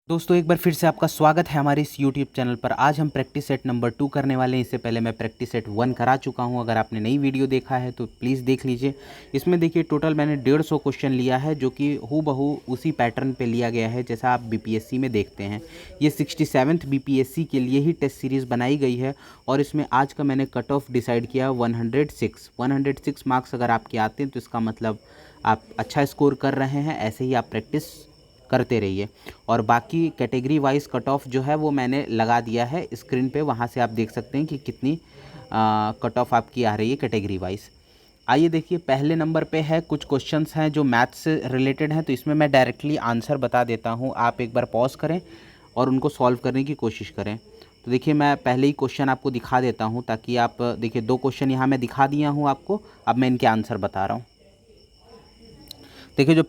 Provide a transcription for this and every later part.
दोस्तों एक बार फिर से आपका स्वागत है हमारे इस YouTube चैनल पर। आज हम प्रैक्टिस सेट नंबर 2 करने वाले हैं। इससे पहले मैं प्रैक्टिस सेट 1 करा चुका हूं। अगर आपने नई वीडियो देखा है तो प्लीज़ देख लीजिए। इसमें देखिए टोटल मैंने 150 क्वेश्चन लिया है, जो कि हूबहू उसी पैटर्न पे लिया गया है जैसा आप BPSC में देखते हैं। ये 67th BPSC के लिए ही टेस्ट सीरीज़ बनाई गई है और इसमें आज का मैंने कट ऑफ डिसाइड किया 106 मार्क्स अगर आपके आते हैं तो इसका मतलब आप अच्छा स्कोर कर रहे हैं। ऐसे ही आप प्रैक्टिस करते रहिए। और बाकी कैटेगरी वाइज कट ऑफ जो है वो मैंने लगा दिया है स्क्रीन पे, वहाँ से आप देख सकते हैं कि कितनी कट ऑफ आपकी आ रही है कैटेगरी वाइज। आइए देखिए, पहले नंबर पे है, कुछ क्वेश्चंस हैं जो मैथ्स से रिलेटेड हैं, तो इसमें मैं डायरेक्टली आंसर बता देता हूँ। आप एक बार पॉज करें और उनको सॉल्व करने की कोशिश करें। तो देखिए मैं पहले ही क्वेश्चन आपको दिखा देता हूँ ताकि आप देखिए, 2 क्वेश्चन यहाँ मैं दिखा दिया हूँ आपको। अब मैं इनके आंसर बता रहा हूँ। देखिए जो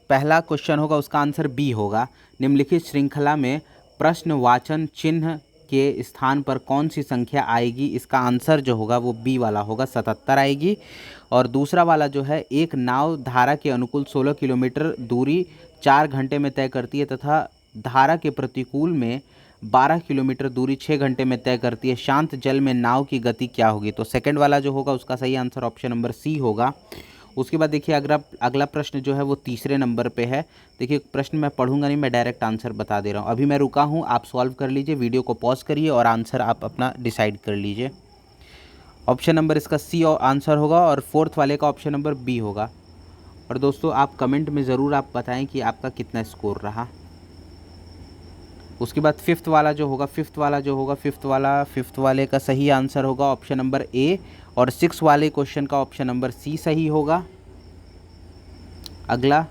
पहला क्वेश्चन होगा उसका आंसर बी होगा। निम्नलिखित श्रृंखला में प्रश्नवाचन चिन्ह के स्थान पर कौन सी संख्या आएगी? इसका आंसर जो होगा वो बी वाला होगा, 77 आएगी। और दूसरा वाला जो है, एक नाव धारा के अनुकूल 16 किलोमीटर दूरी 4 घंटे में तय करती है तथा धारा के प्रतिकूल में 12 किलोमीटर दूरी 6 घंटे में तय करती है। शांत जल में नाव की गति क्या होगी? तो सेकंड वाला जो होगा उसका सही आंसर ऑप्शन नंबर सी होगा। उसके बाद देखिए अगला प्रश्न जो है वो तीसरे नंबर पे है। देखिए प्रश्न मैं पढ़ूंगा नहीं, मैं डायरेक्ट आंसर बता दे रहा हूँ। अभी मैं रुका हूँ, आप सॉल्व कर लीजिए, वीडियो को पॉज करिए और आंसर आप अपना डिसाइड कर लीजिए। ऑप्शन नंबर इसका सी और आंसर होगा और फोर्थ वाले का ऑप्शन नंबर बी होगा। और दोस्तों आप कमेंट में ज़रूर आप बताएं कि आपका कितना स्कोर रहा। उसके बाद फिफ्थ वाले का सही आंसर होगा ऑप्शन नंबर ए और 6 वाले क्वेश्चन का ऑप्शन नंबर सी सही होगा। अगला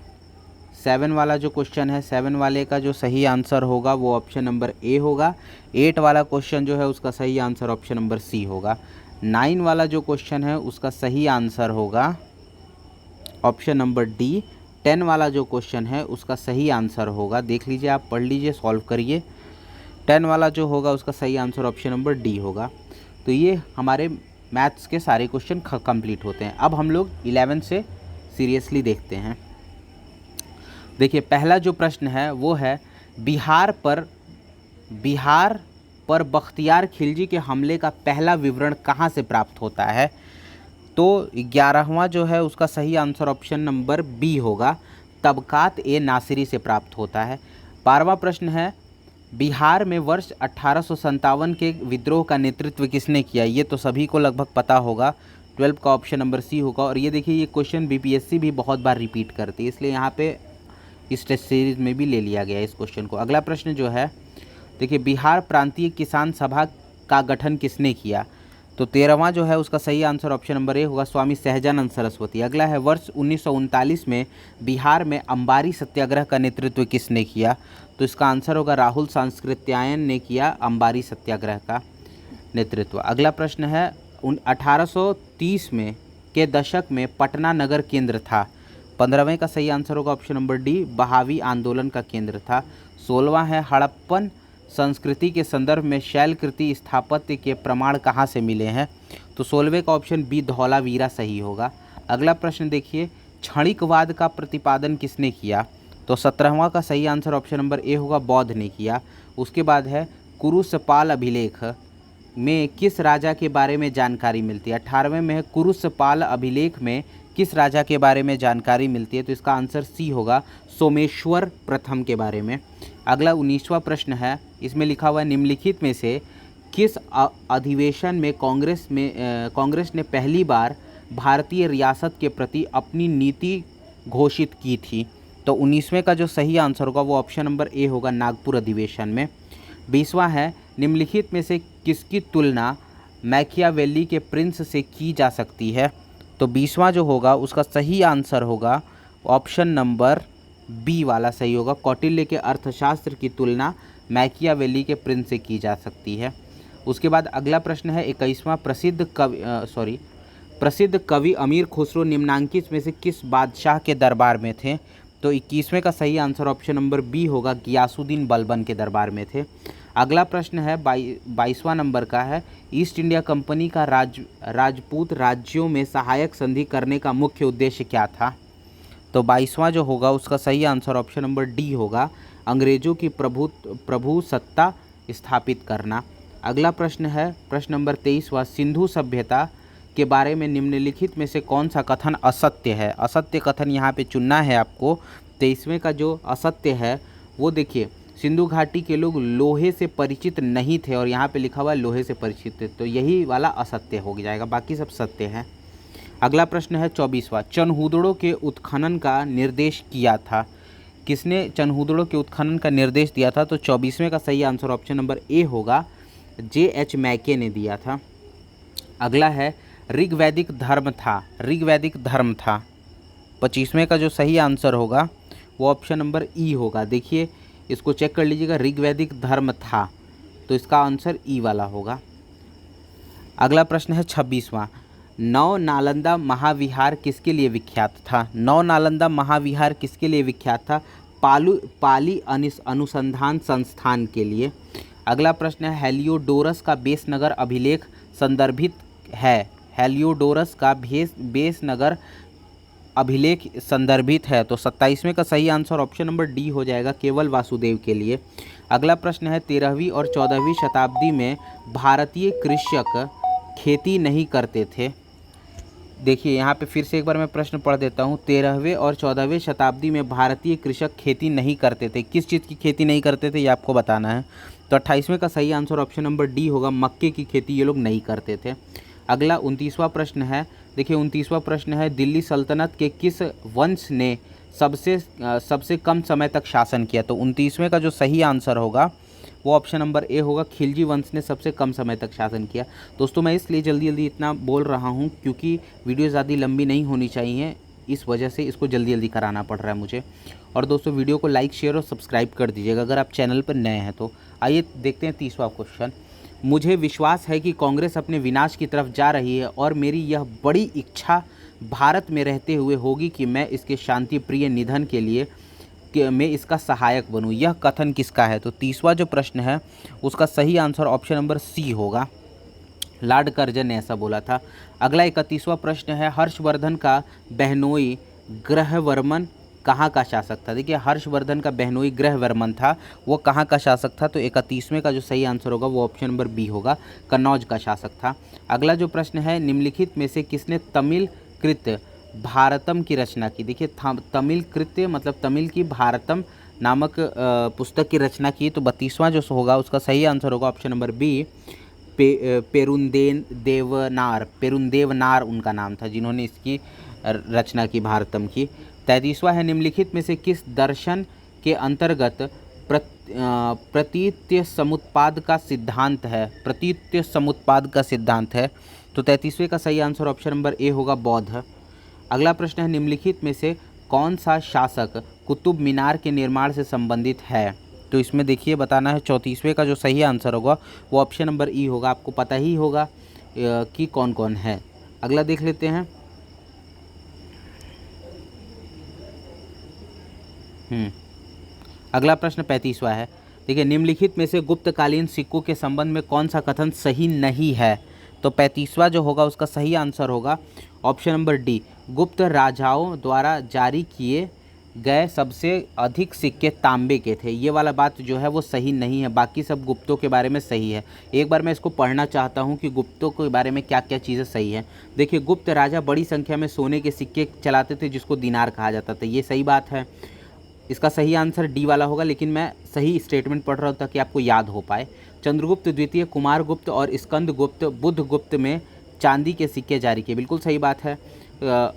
7 वाला जो क्वेश्चन है, 7 वाले का जो सही आंसर होगा वो ऑप्शन नंबर ए होगा। 8 वाला क्वेश्चन जो है उसका सही आंसर ऑप्शन नंबर सी होगा। 9 वाला जो क्वेश्चन है उसका सही आंसर होगा ऑप्शन नंबर डी। 10 वाला जो क्वेश्चन है उसका सही आंसर होगा, देख लीजिए आप, पढ़ लीजिए, सॉल्व करिए। 10 वाला जो होगा उसका सही आंसर ऑप्शन नंबर डी होगा। तो ये हमारे मैथ्स के सारे क्वेश्चन कंप्लीट होते हैं। अब हम लोग 11 से सीरियसली देखते हैं। देखिए पहला जो प्रश्न है वो है, बिहार पर बख्तियार खिलजी के हमले का पहला विवरण कहाँ से प्राप्त होता है? तो 11वां जो है उसका सही आंसर ऑप्शन नंबर बी होगा, तबकात ए नासिरी से प्राप्त होता है। 12वां प्रश्न है, बिहार में वर्ष 1857 के विद्रोह का नेतृत्व किसने किया? ये तो सभी को लगभग पता होगा, 12 का ऑप्शन नंबर सी होगा। और ये देखिए ये क्वेश्चन BPSC भी बहुत बार रिपीट करती है, इसलिए यहाँ पे इस टेस्ट सीरीज में भी ले लिया गया है इस क्वेश्चन को। अगला प्रश्न जो है, देखिए बिहार प्रांतीय किसान सभा का गठन किसने किया? तो 13वां जो है उसका सही आंसर ऑप्शन नंबर ए होगा, स्वामी सहजानंद सरस्वती। अगला है, वर्ष 1939 में बिहार में अंबारी सत्याग्रह का नेतृत्व किसने किया? तो इसका आंसर होगा, राहुल सांकृत्यायन ने किया अंबारी सत्याग्रह का नेतृत्व। अगला प्रश्न है, 1830 में के दशक में पटना नगर केंद्र था। 15वें का सही आंसर होगा ऑप्शन नंबर डी, बहावी आंदोलन का केंद्र था। 16वां है, हड़प्पन संस्कृति के संदर्भ में शैलकृति स्थापत्य के प्रमाण कहाँ से मिले हैं? तो 16वें का ऑप्शन बी, धौलावीरा सही होगा। अगला प्रश्न देखिए, क्षणिकवाद का प्रतिपादन किसने किया? तो 17वां का सही आंसर ऑप्शन नंबर ए होगा, बौद्ध ने किया। उसके बाद है, कुरुसपाल अभिलेख में किस राजा के बारे में जानकारी मिलती है? 18वें में है, कुरुसपाल अभिलेख में किस राजा के बारे में जानकारी मिलती है? तो इसका आंसर सी होगा, सोमेश्वर प्रथम के बारे में। अगला 19वां प्रश्न है, इसमें लिखा हुआ है, निम्नलिखित में से किस अधिवेशन में कांग्रेस ने पहली बार भारतीय रियासत के प्रति अपनी नीति घोषित की थी? तो 19वें का जो सही आंसर होगा वो ऑप्शन नंबर ए होगा, नागपुर अधिवेशन में। 20वां है, निम्नलिखित में से किसकी तुलना मैकियावेली के प्रिंस से की जा सकती है? तो 20वां जो होगा उसका सही आंसर होगा ऑप्शन नंबर बी वाला सही होगा, कौटिल्य के अर्थशास्त्र की तुलना मैकियावेली के प्रिंस से की जा सकती है। उसके बाद अगला प्रश्न है 21वां, प्रसिद्ध कवि अमीर खुसरो निम्नांकित में से किस बादशाह के दरबार में थे? तो 21वें का सही आंसर ऑप्शन नंबर बी होगा, गियासुद्दीन बलबन के दरबार में थे। अगला प्रश्न है 22वां नंबर का है, ईस्ट इंडिया कंपनी का राजपूत राज्यों में सहायक संधि करने का मुख्य उद्देश्य क्या था? तो 22वां जो होगा उसका सही आंसर ऑप्शन नंबर डी होगा, अंग्रेजों की प्रभु सत्ता स्थापित करना। अगला प्रश्न है प्रश्न नंबर 23वां, सिंधु सभ्यता के बारे में निम्नलिखित में से कौन सा कथन असत्य है। असत्य कथन यहाँ पे चुनना है आपको। 23वें का जो असत्य है वो देखिए, सिंधु घाटी के लोग लोहे से परिचित नहीं थे और यहाँ पे लिखा हुआ है लोहे से परिचित थे, तो यही वाला असत्य हो जाएगा, बाकी सब सत्य है। अगला प्रश्न है 24वां, चनहूदड़ों के उत्खनन का निर्देश किया था। किसने चनहूदड़ों के उत्खनन का निर्देश दिया था? तो 24वें का सही आंसर ऑप्शन नंबर ए होगा, J.H. मैके ने दिया था। अगला है ऋग्वैदिक धर्म था। ऋग्वैदिक धर्म था 25वें का जो सही आंसर होगा वो ऑप्शन नंबर ई होगा। देखिए इसको चेक कर लीजिएगा, ऋग्वैदिक धर्म था, तो इसका आंसर ई वाला होगा। अगला प्रश्न है 26वां, नौ नालंदा महाविहार किसके लिए विख्यात था? नौ नालंदा महाविहार किसके लिए विख्यात था? पाली अनुसंधान संस्थान के लिए। अगला प्रश्न है हेलियोडोरस का बेस नगर अभिलेख संदर्भित है। हेलियोडोरस का बेस नगर अभिलेख संदर्भित है, तो 27वें का सही आंसर ऑप्शन नंबर डी हो जाएगा, केवल वासुदेव के लिए। अगला प्रश्न है 13वीं और 14वीं शताब्दी में भारतीय कृषक खेती नहीं करते थे। देखिए यहाँ पे फिर से एक बार मैं प्रश्न पढ़ देता हूँ। 13वें और 14वें शताब्दी में भारतीय कृषक खेती नहीं करते थे। किस चीज़ की खेती नहीं करते थे ये आपको बताना है। तो 28वें का सही आंसर ऑप्शन नंबर डी होगा, मक्के की खेती ये लोग नहीं करते थे। अगला 29वां प्रश्न है, देखिए 29वां प्रश्न है, दिल्ली सल्तनत के किस वंश ने सबसे कम समय तक शासन किया? तो 29वें का जो सही आंसर होगा वो ऑप्शन नंबर ए होगा, खिलजी वंश ने सबसे कम समय तक शासन किया। दोस्तों मैं इसलिए जल्दी जल्दी इतना बोल रहा हूँ क्योंकि वीडियो ज़्यादा लंबी नहीं होनी चाहिए, इस वजह से इसको जल्दी जल्दी कराना पड़ रहा है मुझे। और दोस्तों वीडियो को लाइक शेयर और सब्सक्राइब कर दीजिएगा अगर आप चैनल पर नए हैं तो। आइए देखते हैं 30वां क्वेश्चन। मुझे विश्वास है कि कांग्रेस अपने विनाश की तरफ जा रही है और मेरी यह बड़ी इच्छा भारत में रहते हुए होगी कि मैं इसके शांति प्रिय निधन के लिए मैं इसका सहायक बनूं। यह कथन किसका है? तो 30वां जो प्रश्न है उसका सही आंसर ऑप्शन नंबर सी होगा, लॉर्ड कर्जन ने ऐसा बोला था। अगला 31वां प्रश्न है, हर्षवर्धन का बहनोई ग्रहवर्मन कहाँ का शासक था? देखिए हर्षवर्धन का बहनोई ग्रहवर्मन था, वो कहाँ का शासक था? तो 31वें का जो सही आंसर होगा वो ऑप्शन नंबर बी होगा, कन्नौज का शासक था। अगला जो प्रश्न है, निम्नलिखित में से किसने तमिल कृत भारतम की रचना की? देखिए तमिल कृत्य मतलब तमिल की भारतम नामक पुस्तक की रचना की। तो 32वां जो होगा उसका सही आंसर होगा ऑप्शन नंबर बी, पेरुंदेवनार उनका नाम था जिन्होंने इसकी रचना की भारतम की। 33वां है, निम्नलिखित में से किस दर्शन के अंतर्गत प्रतीत्य समुत्पाद का सिद्धांत है? प्रतीत्य समुत्पाद का सिद्धांत है, तो 33वें का सही आंसर ऑप्शन नंबर ए होगा, बौद्ध। अगला प्रश्न है, निम्नलिखित में से कौन सा शासक कुतुब मीनार के निर्माण से संबंधित है? तो इसमें देखिए बताना है, 34वें का जो सही आंसर होगा वो ऑप्शन नंबर ई होगा। आपको पता ही होगा कि कौन कौन है। अगला देख लेते हैं। अगला प्रश्न 35वां है। देखिए निम्नलिखित में से गुप्तकालीन सिक्कों के संबंध में कौन सा कथन सही नहीं है? तो 35वां जो होगा उसका सही आंसर होगा ऑप्शन नंबर डी, गुप्त राजाओं द्वारा जारी किए गए सबसे अधिक सिक्के तांबे के थे। ये वाला बात जो है वो सही नहीं है, बाकी सब गुप्तों के बारे में सही है। एक बार मैं इसको पढ़ना चाहता हूँ कि गुप्तों के बारे में क्या क्या चीज़ें सही हैं। देखिए गुप्त राजा बड़ी संख्या में सोने के सिक्के चलाते थे जिसको दिनार कहा जाता था, ये सही बात है। इसका सही आंसर डी वाला होगा, लेकिन मैं सही स्टेटमेंट पढ़ रहा हूँ ताकि आपको याद हो पाए। चंद्रगुप्त द्वितीय, कुमारगुप्त और स्कंदगुप्त बुद्धगुप्त में चांदी के सिक्के जारी किए, बिल्कुल सही बात है।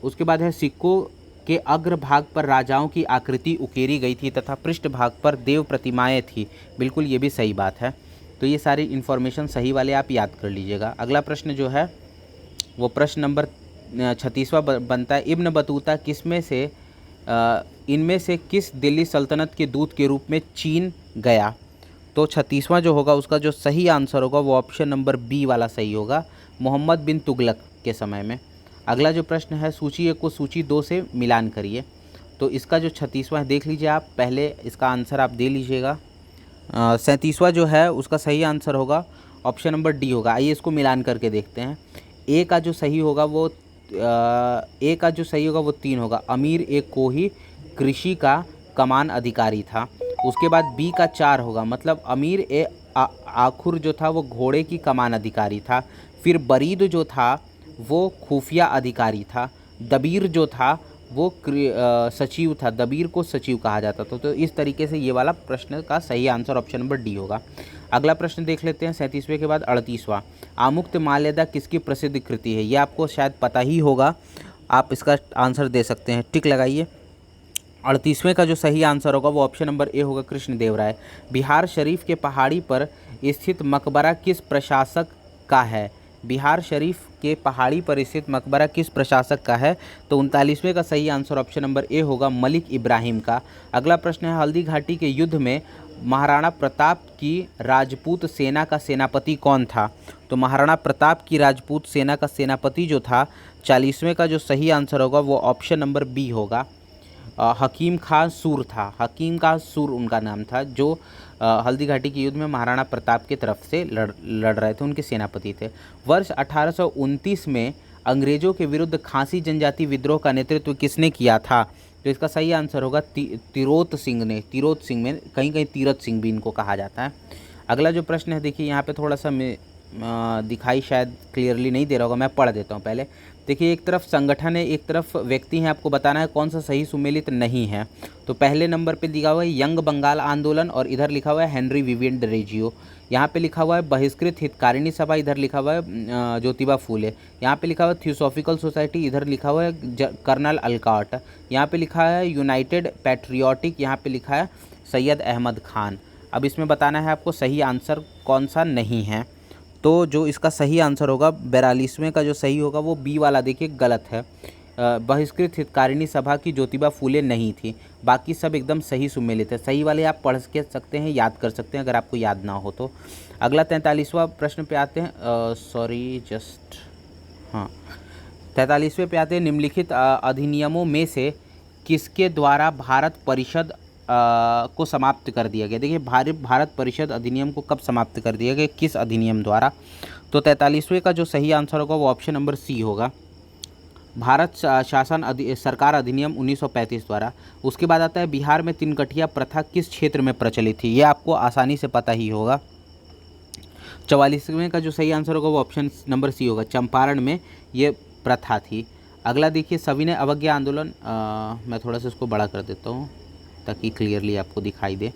उसके बाद है सिक्कों के अग्रभाग पर राजाओं की आकृति उकेरी गई थी तथा पृष्ठ भाग पर देव प्रतिमाएँ थी, बिल्कुल ये भी सही बात है। तो ये सारी इन्फॉर्मेशन सही वाले आप याद कर लीजिएगा। अगला प्रश्न जो है वो प्रश्न नंबर 36वां बनता है, इब्न बतूता इनमें से किस दिल्ली सल्तनत के दूत के रूप में चीन गया? तो 36वां जो होगा उसका जो सही आंसर होगा वो ऑप्शन नंबर बी वाला सही होगा, मोहम्मद बिन तुगलक के समय में। अगला जो प्रश्न है, सूची 1 को सूची 2 से मिलान करिए। तो इसका जो 36वां है देख लीजिए आप, पहले इसका आंसर आप दे लीजिएगा। 37वां जो है उसका सही आंसर होगा ऑप्शन नंबर डी होगा। आइए इसको मिलान करके देखते हैं। ए का जो सही होगा वो 3 होगा, अमीर एक कोही कृषि का कमान अधिकारी था। उसके बाद बी का 4 होगा, मतलब अमीर ए आखुर जो था वो घोड़े की कमान अधिकारी था। फिर बरीद जो था वो खुफिया अधिकारी था। दबीर जो था वो सचिव था, दबीर को सचिव कहा जाता था। तो इस तरीके से ये वाला प्रश्न का सही आंसर ऑप्शन नंबर डी होगा। अगला प्रश्न देख लेते हैं 37वें के बाद 38वां। आमुक्त माल्यदा किसकी प्रसिद्ध कृति है? ये आपको शायद पता ही होगा, आप इसका आंसर दे सकते हैं, टिक लगाइए। 38वें का जो सही आंसर होगा वो ऑप्शन नंबर ए होगा, कृष्णदेवराय। बिहार शरीफ के पहाड़ी पर स्थित मकबरा किस प्रशासक का है? बिहार शरीफ के पहाड़ी पर स्थित मकबरा किस प्रशासक का है? तो 39वें का सही आंसर ऑप्शन नंबर ए होगा, मलिक इब्राहिम का। अगला प्रश्न है, हल्दी घाटी के युद्ध में महाराणा प्रताप की राजपूत सेना का सेनापति कौन था? तो महाराणा प्रताप की राजपूत सेना का सेनापति जो था, 40वें का जो सही आंसर होगा वो ऑप्शन नंबर बी होगा, हकीम खां सूर था। हकीम खां सूर उनका नाम था, जो हल्दी घाटी के युद्ध में महाराणा प्रताप की तरफ से लड़ रहे थे, उनके सेनापति थे। वर्ष 1829 में अंग्रेजों के विरुद्ध खासी जनजाति विद्रोह का नेतृत्व किसने किया था? तो इसका सही आंसर होगा तिरोत सिंह ने। तिरोत सिंह में कहीं कहीं तीरथ सिंह भी इनको कहा जाता है। अगला जो प्रश्न है, देखिए यहाँ पे थोड़ा सा दिखाई शायद क्लियरली नहीं दे रहा होगा, मैं पढ़ देता हूँ पहले। देखिए, एक तरफ संगठन है, एक तरफ व्यक्ति हैं, आपको बताना है कौन सा सही सुमेलित नहीं है। तो पहले नंबर पे लिखा हुआ है यंग बंगाल आंदोलन, और इधर लिखा हुआ है हेनरी विवियन डरेजियो। यहाँ पे लिखा हुआ है बहिष्कृत हितकारिणी सभा, इधर लिखा हुआ है ज्योतिबा फूले। यहाँ पे लिखा हुआ है थियोसॉफिकल सोसाइटी, इधर लिखा हुआ है कर्नल अलकाट। यहाँ पे लिखा है यूनाइटेड पैट्रियोटिक, यहाँ पे लिखा है सैयद अहमद खान। अब इसमें बताना है आपको सही आंसर कौन सा नहीं है। तो जो इसका सही आंसर होगा 42वें का जो सही होगा वो बी वाला, देखिए गलत है। बहिष्कृत हितकारिणी सभा की ज्योतिबा फूले नहीं थी, बाकी सब एकदम सही सुमेलित है। सही वाले आप पढ़ के सकते हैं, याद कर सकते हैं अगर आपको याद ना हो तो। अगला 43वां प्रश्न पे आते हैं, 43वें पे आते हैं। निम्नलिखित अधिनियमों में से किसके द्वारा भारत परिषद को समाप्त कर दिया गया? देखिए, भारत परिषद अधिनियम को कब समाप्त कर दिया गया, किस अधिनियम द्वारा? तो 43वें का जो सही आंसर होगा वो ऑप्शन नंबर सी होगा, भारत शासन सरकार अधिनियम 1935 द्वारा। उसके बाद आता है बिहार में तिनकठिया प्रथा किस क्षेत्र में प्रचलित थी? ये आपको आसानी से पता ही होगा। 44वें का जो सही आंसर होगा वो ऑप्शन नंबर सी होगा, चंपारण में ये प्रथा थी। अगला देखिए, सविनय अवज्ञा आंदोलन, मैं थोड़ा सा इसको बड़ा कर देता हूँ ताकि क्लियरली आपको दिखाई दे।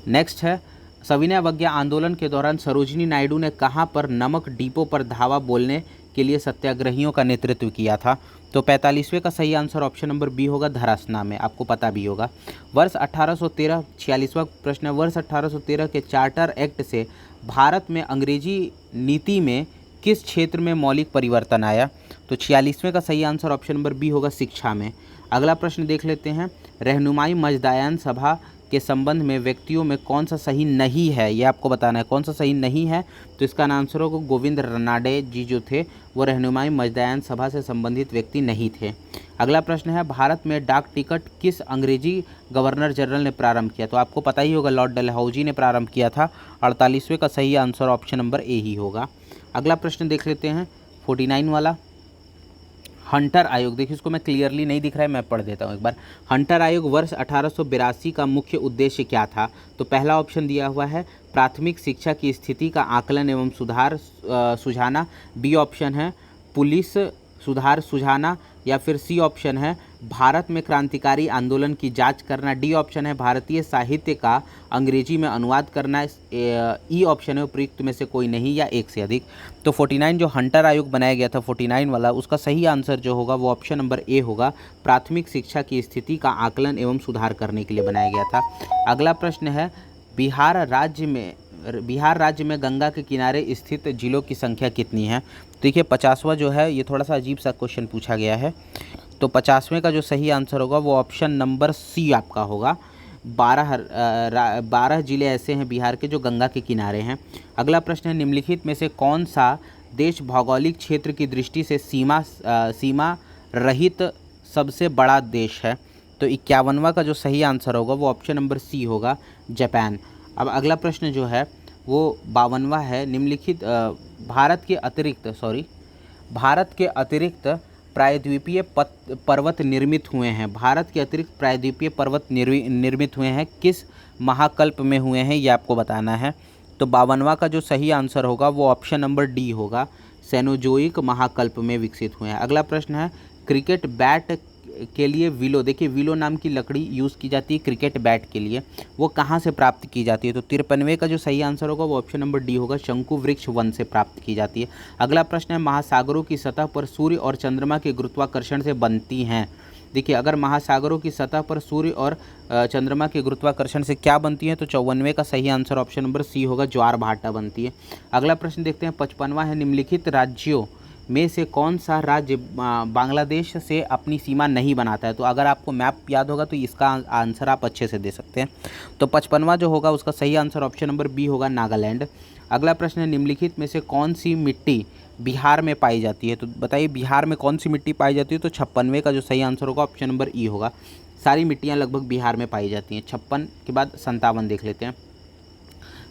नेक्स्ट है, सविनय अवज्ञा आंदोलन के दौरान सरोजिनी नायडू ने कहाँ पर नमक डिपो पर धावा बोलने के लिए सत्याग्रहियों का नेतृत्व किया था? तो 45वें का सही आंसर ऑप्शन नंबर बी होगा, धरासना में, आपको पता भी होगा। वर्ष 1813, 46वां प्रश्न है, वर्ष 1813 के चार्टर एक्ट से भारत में अंग्रेजी नीति में किस क्षेत्र में मौलिक परिवर्तन आया? तो 46वें का सही आंसर ऑप्शन नंबर बी होगा, शिक्षा में। अगला प्रश्न देख लेते हैं, रहनुमाई मजदायान सभा के संबंध में व्यक्तियों में कौन सा सही नहीं है, ये आपको बताना है कौन सा सही नहीं है। तो इसका आंसर होगा गोविंद रनाडे जी जो थे वो रहनुमाई मजदायान सभा से संबंधित व्यक्ति नहीं थे। अगला प्रश्न है, भारत में डाक टिकट किस अंग्रेजी गवर्नर जनरल ने प्रारंभ किया? तो आपको पता ही होगा, लॉर्ड डलहौजी ने प्रारंभ किया था। 48वें का सही आंसर ऑप्शन नंबर ए ही होगा। अगला प्रश्न देख लेते हैं 49 वाला, हंटर आयोग। देखिए, इसको मैं क्लियरली नहीं दिख रहा है, मैं पढ़ देता हूँ एक बार। हंटर आयोग वर्ष 1882 का मुख्य उद्देश्य क्या था? तो पहला ऑप्शन दिया हुआ है प्राथमिक शिक्षा की स्थिति का आकलन एवं सुधार सुझाना, बी ऑप्शन है पुलिस सुधार सुझाना, या फिर सी ऑप्शन है भारत में क्रांतिकारी आंदोलन की जांच करना, डी ऑप्शन है भारतीय साहित्य का अंग्रेजी में अनुवाद करना, ई ऑप्शन है उपयुक्त में से कोई नहीं या एक से अधिक। तो 49 जो हंटर आयोग बनाया गया था 49 वाला, उसका सही आंसर जो होगा वो ऑप्शन नंबर ए होगा, प्राथमिक शिक्षा की स्थिति का आकलन एवं सुधार करने के लिए बनाया गया था। अगला प्रश्न है, बिहार राज्य में गंगा के किनारे स्थित जिलों की संख्या कितनी है? देखिए, 50वां जो है ये थोड़ा सा अजीब सा क्वेश्चन पूछा गया है। तो 50वें का जो सही आंसर होगा वो ऑप्शन नंबर सी आपका होगा, 12 जिले ऐसे हैं बिहार के जो गंगा के किनारे हैं। अगला प्रश्न है, निम्नलिखित में से कौन सा देश भौगोलिक क्षेत्र की दृष्टि से सीमा रहित सबसे बड़ा देश है? तो 51वां का जो सही आंसर होगा वो ऑप्शन नंबर सी होगा, जापान। अब अगला प्रश्न जो है वो 52वां है, निम्नलिखित भारत के अतिरिक्त प्रायद्वीपीय पर्वत निर्मित हुए हैं। भारत के अतिरिक्त प्रायद्वीपीय पर्वत निर्मित हुए हैं किस महाकल्प में हुए हैं, ये आपको बताना है। तो 52वां का जो सही आंसर होगा वो ऑप्शन नंबर डी होगा, सेनोजोइक महाकल्प में विकसित हुए हैं। अगला प्रश्न है क्रिकेट बैट के लिए विलो, देखिए विलो नाम की लकड़ी यूज़ की जाती है क्रिकेट बैट के लिए, वो कहाँ से प्राप्त की जाती है? तो 53वें का जो सही आंसर होगा वो ऑप्शन नंबर डी होगा, शंकु वृक्ष वन से प्राप्त की जाती है। अगला प्रश्न है महासागरों की सतह पर सूर्य और चंद्रमा के गुरुत्वाकर्षण से बनती हैं। देखिए अगर महासागरों की सतह पर सूर्य और चंद्रमा के गुरुत्वाकर्षण से क्या बनती है? तो 54वें का सही आंसर ऑप्शन नंबर सी होगा, ज्वार भाटा बनती है। अगला प्रश्न देखते हैं 55वां है निम्नलिखित राज्यों में से कौन सा राज्य बांग्लादेश से अपनी सीमा नहीं बनाता है? तो अगर आपको मैप याद होगा तो इसका आंसर आप अच्छे से दे सकते हैं। तो 55वां जो होगा उसका सही आंसर ऑप्शन नंबर बी होगा, नागालैंड। अगला प्रश्न है निम्नलिखित में से कौन सी मिट्टी बिहार में पाई जाती है? तो बताइए बिहार में कौन सी मिट्टी पाई जाती है? तो 56वें का जो सही आंसर होगा ऑप्शन नंबर ई होगा, सारी मिट्टियाँ लगभग बिहार में पाई जाती हैं। 56 के बाद 57 देख लेते हैं।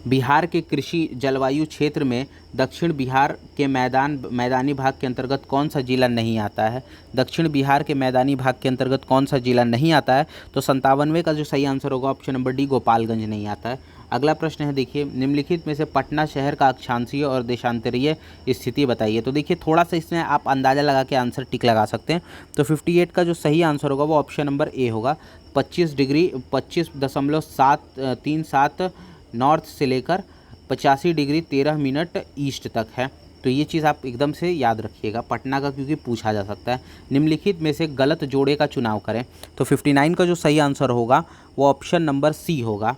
बिहार के कृषि जलवायु क्षेत्र में दक्षिण बिहार के मैदानी भाग के अंतर्गत कौन सा जिला नहीं आता है? दक्षिण बिहार के मैदानी भाग के अंतर्गत कौन सा जिला नहीं आता है? तो 57वें का जो सही आंसर होगा ऑप्शन नंबर डी, गोपालगंज नहीं आता है। अगला प्रश्न है देखिए निम्नलिखित में से पटना शहर का अक्षांशीय और देशांतरीय स्थिति बताइए। तो देखिए थोड़ा सा इसमें आप अंदाज़ा लगा के आंसर टिक लगा सकते हैं। तो 58 का जो सही आंसर होगा वो ऑप्शन नंबर ए होगा, 25.737 नॉर्थ से लेकर 85 डिग्री 13 मिनट ईस्ट तक है। तो ये चीज़ आप एकदम से याद रखिएगा पटना का, क्योंकि पूछा जा सकता है। निम्नलिखित में से गलत जोड़े का चुनाव करें। तो 59 का जो सही आंसर होगा वो ऑप्शन नंबर सी होगा,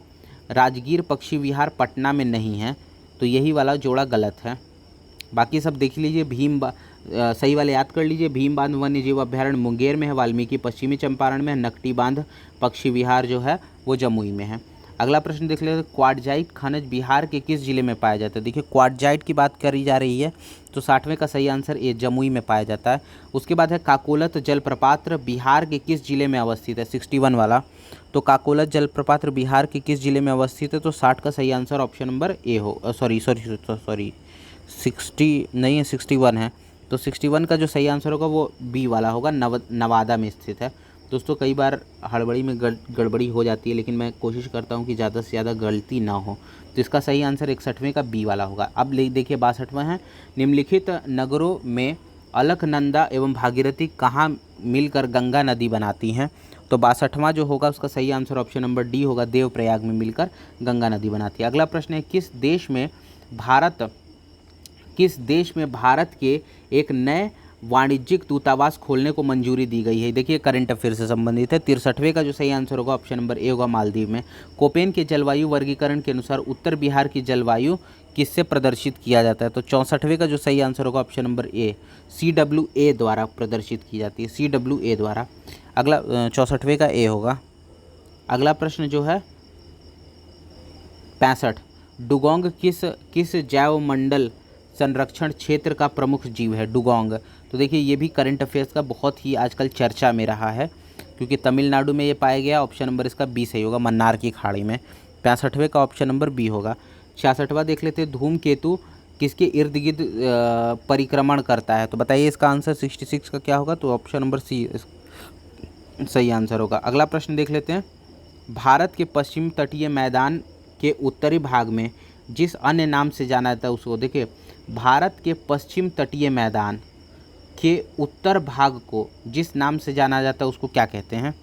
राजगीर पक्षी विहार पटना में नहीं है, तो यही वाला जोड़ा गलत है। बाकी सब देख लीजिए, सही वाले याद कर लीजिए। भीम बांध वन्य जीव अभ्यारण्य मुंगेर में है, वाल्मीकि पश्चिमी चंपारण में है, नकटी बांध पक्षी विहार जो है वो जमुई में है। अगला प्रश्न देख लेते हैं, क्वार्टजाइट खनिज बिहार के किस जिले में पाया जाता है? देखिए क्वार्टजाइट की बात करी जा रही है, तो 60वें का सही आंसर ए, जमुई में पाया जाता है। उसके बाद है काकोलत जलप्रपात बिहार के किस जिले में अवस्थित है? 61 वाला। तो काकोलत जलप्रपात बिहार के किस जिले में अवस्थित है? तो 60 का सही आंसर ऑप्शन नंबर ए हो, सॉरी 60 नहीं है, 61 है। तो 61 का जो सही आंसर होगा वो बी वाला होगा, नवादा में स्थित है। दोस्तों कई बार हड़बड़ी में गड़बड़ी हो जाती है, लेकिन मैं कोशिश करता हूं कि ज़्यादा से ज़्यादा गलती ना हो। तो इसका सही आंसर 61वें का बी वाला होगा। अब देखिए 62वां है, निम्नलिखित नगरों में अलकनंदा एवं भागीरथी कहाँ मिलकर गंगा नदी बनाती हैं? तो 62वां जो होगा उसका सही आंसर ऑप्शन नंबर डी होगा, देवप्रयाग में मिलकर गंगा नदी बनाती है। अगला प्रश्न है किस देश में भारत के एक नए वाणिज्यिक दूतावास खोलने को मंजूरी दी गई है? देखिए करंट अफेयर से संबंधित है। 63वें का जो सही आंसर होगा ऑप्शन नंबर ए होगा, मालदीव में। कोपेन के जलवायु वर्गीकरण के अनुसार उत्तर बिहार की जलवायु किससे प्रदर्शित किया जाता है? तो 64वें का जो सही आंसर होगा ऑप्शन नंबर ए, CWA द्वारा प्रदर्शित की जाती है, CWA द्वारा। अगला 64वें का ए होगा। अगला प्रश्न जो है 65, डुगोंग किस जैव मंडल संरक्षण क्षेत्र का प्रमुख जीव है? डुगोंग। तो देखिए ये भी करंट अफेयर्स का बहुत ही आजकल चर्चा में रहा है, क्योंकि तमिलनाडु में ये पाया गया। ऑप्शन नंबर इसका बी सही होगा, मन्नार की खाड़ी में। 65वें का ऑप्शन नंबर बी होगा। 66वां देख लेते हैं, धूमकेतु किसके इर्द गिर्द परिक्रमण करता है? तो बताइए इसका आंसर 66 का क्या होगा? तो ऑप्शन नंबर सी सही आंसर होगा। अगला प्रश्न देख लेते हैं, भारत के पश्चिम तटीय मैदान के उत्तरी भाग में जिस अन्य नाम से जाना जाता है उसको, देखिए भारत के पश्चिम तटीय मैदान के उत्तर भाग को जिस नाम से जाना जाता है उसको क्या कहते हैं?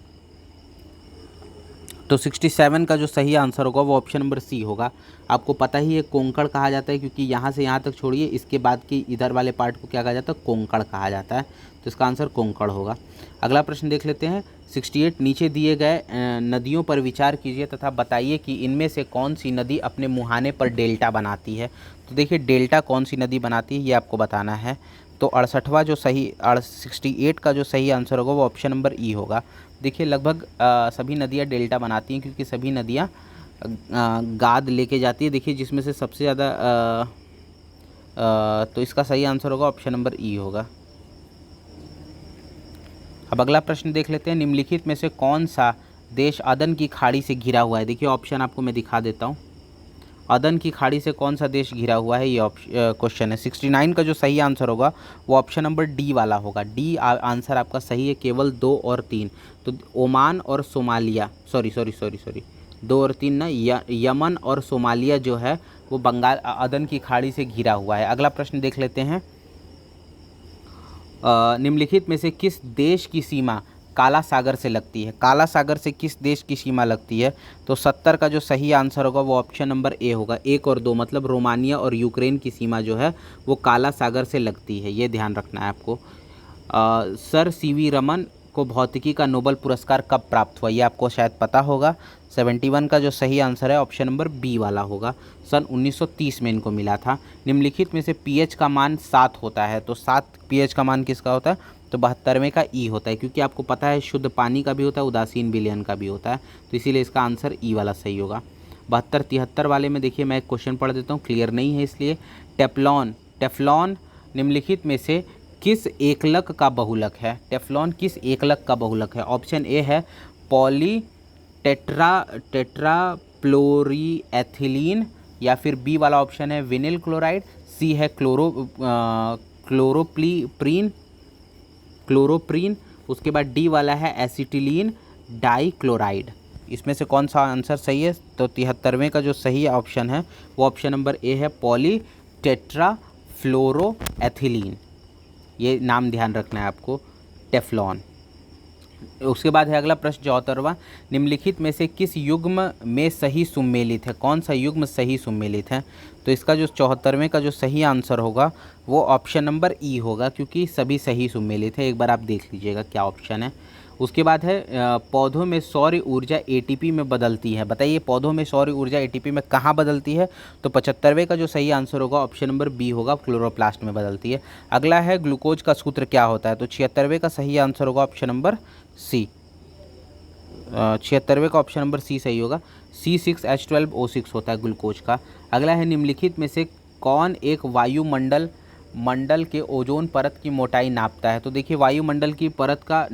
तो 67 का जो सही आंसर होगा वो ऑप्शन नंबर सी होगा। आपको पता ही है कोंकण कहा जाता है, क्योंकि यहाँ से यहाँ तक छोड़िए, इसके बाद की इधर वाले पार्ट को क्या कहा जाता है? कोंकण कहा जाता है। तो इसका आंसर कोंकण होगा। अगला प्रश्न देख लेते हैं 68, नीचे दिए गए नदियों पर विचार कीजिए तथा बताइए कि इनमें से कौन सी नदी अपने मुहाने पर डेल्टा बनाती है? तो देखिए डेल्टा कौन सी नदी बनाती है ये आपको बताना है। तो 68 का जो सही आंसर होगा वो ऑप्शन नंबर ई होगा। देखिए लगभग सभी नदियाँ डेल्टा बनाती हैं, क्योंकि सभी नदियाँ गाद लेके जाती है। देखिए जिसमें से सबसे ज़्यादा तो इसका सही आंसर होगा ऑप्शन नंबर ई होगा। अब अगला प्रश्न देख लेते हैं, निम्नलिखित में से कौन सा देश अदन की खाड़ी से घिरा हुआ है? देखिए ऑप्शन आपको मैं दिखा देता हूँ। अदन की खाड़ी से कौन सा देश घिरा हुआ है, ये क्वेश्चन है। 69 का जो सही आंसर होगा वो ऑप्शन नंबर डी वाला होगा। डी आंसर आपका सही है, केवल 2 और 3। तो ओमान और सोमालिया, सॉरी 2 और 3 ना, यमन और सोमालिया जो है वो बंगाल अदन की खाड़ी से घिरा हुआ है। अगला प्रश्न देख लेते हैं। निम्नलिखित में से किस देश की सीमा काला सागर से लगती है? काला सागर से किस देश की सीमा लगती है? तो 70 का जो सही आंसर होगा वो ऑप्शन नंबर ए होगा। 1 और 2 मतलब रोमानिया और यूक्रेन की सीमा जो है वो काला सागर से लगती है, ये ध्यान रखना है आपको। सर सीवी रमन को भौतिकी का नोबेल पुरस्कार कब प्राप्त हुआ? ये आपको शायद पता होगा। 71 का जो सही आंसर है ऑप्शन नंबर बी वाला होगा। सन 1930 में इनको मिला था। निम्नलिखित में से पीएच का मान 7 होता है, तो 7 पीएच का मान किसका होता है? तो 72वें का ई होता है, क्योंकि आपको पता है शुद्ध पानी का भी होता है, उदासीन विलयन का भी होता है, तो इसीलिए इसका आंसर ई वाला सही होगा। 72 73 वाले में देखिए मैं एक क्वेश्चन पढ़ देता हूँ, क्लियर नहीं है इसलिए। टेफ्लॉन निम्नलिखित में से किस एकलक का बहुलक है? टेफ्लॉन किस एकलक का बहुलक है? ऑप्शन ए है पॉली टेट्राप्लोरीएथिलीन, या फिर बी वाला ऑप्शन है विनिल क्लोराइड, सी है क्लोरोप्रीन, उसके बाद डी वाला है एसिटिलीन डाइक्लोराइड। इसमें से कौन सा आंसर सही है? तो 73वें का जो सही ऑप्शन है वो ऑप्शन नंबर ए है पॉली टेट्राफ्लोरोएथिलीन, ये नाम ध्यान रखना है आपको, टेफ्लॉन। उसके बाद है अगला प्रश्न 74वां, निम्नलिखित में से किस युग्म में सही सुमेलित है? कौन सा युग्म सही सुमेलित है? तो इसका जो 74वें का जो सही आंसर होगा वो ऑप्शन नंबर ई होगा, क्योंकि सभी सही सुमेलित है। एक बार आप देख लीजिएगा क्या ऑप्शन है। उसके बाद है पौधों में सौर ऊर्जा एटीपी में बदलती है। बताइए पौधों में सौर ऊर्जा एटीपी में कहाँ बदलती है? तो 75वें का जो सही आंसर होगा ऑप्शन नंबर बी होगा, क्लोरोप्लास्ट में बदलती है। अगला है ग्लूकोज का सूत्र क्या होता है? तो 76वें का सही आंसर होगा ऑप्शन नंबर सी। 76वें का ऑप्शन नंबर सी सही होगा। C6H12O6 होता है ग्लूकोज का। अगला है निम्नलिखित में से कौन एक वायुमंडल के ओजोन परत की मोटाई नापता है? तो देखिए वायुमंडल की परत का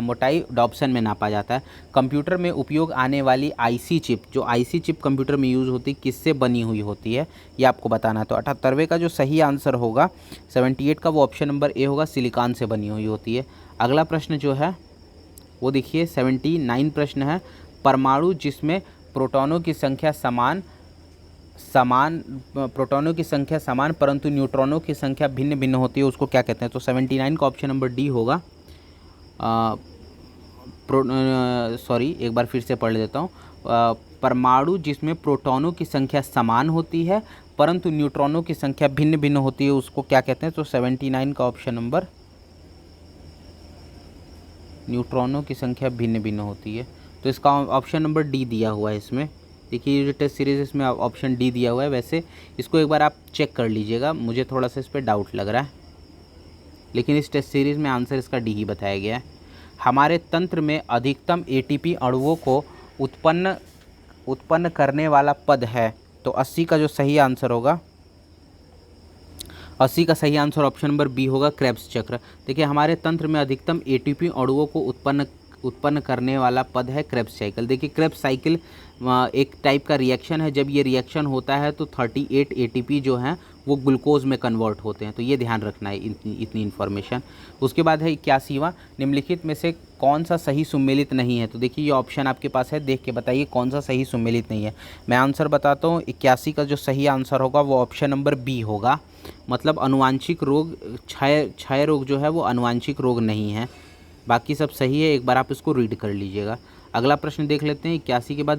मोटाई डॉप्सन में नापा जाता है। कंप्यूटर में उपयोग आने वाली आईसी चिप, जो आईसी चिप कंप्यूटर में यूज़ होती है, किससे बनी हुई होती है ये आपको बताना है। तो 78वें का जो सही आंसर होगा 78 का वो ऑप्शन नंबर ए होगा, सिलिकॉन से बनी हुई होती है। अगला प्रश्न जो है वो देखिए 79 प्रश्न है, परमाणु जिसमें प्रोटॉनों की संख्या प्रोटॉनों की संख्या समान परंतु न्यूट्रॉनों की संख्या भिन्न भिन्न होती है, उसको क्या कहते हैं? तो 79 का ऑप्शन नंबर डी होगा। एक बार फिर से पढ़ देता हूँ। परमाणु जिसमें प्रोटॉनों की संख्या समान होती है परंतु न्यूट्रॉनों की संख्या भिन्न भिन्न होती है, उसको क्या कहते हैं? तो 79 का ऑप्शन नंबर, न्यूट्रॉनों की संख्या भिन्न भिन्न होती है, तो इसका ऑप्शन नंबर डी दिया हुआ है इसमें। देखिए ये टेस्ट सीरीज इसमें ऑप्शन डी दिया हुआ है, वैसे इसको एक बार आप चेक कर लीजिएगा, मुझे थोड़ा सा इस पर डाउट लग रहा है, लेकिन इस टेस्ट सीरीज़ में आंसर इसका डी ही बताया गया है। हमारे तंत्र में अधिकतम एटीपी अणुओं को उत्पन्न करने वाला पद है, तो 80 का जो सही आंसर होगा, 80 का सही आंसर ऑप्शन नंबर बी होगा, क्रेब्स चक्र। देखिए हमारे तंत्र में अधिकतम एटीपी अणुओं को उत्पन्न करने वाला पद है क्रेब्स साइकिल। देखिए क्रेब्स साइकिल एक टाइप का रिएक्शन है, जब ये रिएक्शन होता है तो 38 एटीपी जो हैं वो ग्लूकोज में कन्वर्ट होते हैं, तो ये ध्यान रखना है इतनी इन्फॉर्मेशन। उसके बाद है 81वां, निम्नलिखित में से कौन सा सही सुमेलित नहीं है? तो देखिए ये ऑप्शन आपके पास है, देख के बताइए कौन सा सही सुमेलित नहीं है। मैं आंसर बताता हूँ, 81 का जो सही आंसर होगा वो ऑप्शन नंबर बी होगा, मतलब अनुवांशिक रोग, क्षय रोग जो है वो अनुवांशिक रोग नहीं है, बाकी सब सही है। एक बार आप इसको रीड कर लीजिएगा। अगला प्रश्न देख लेते हैं 81 के बाद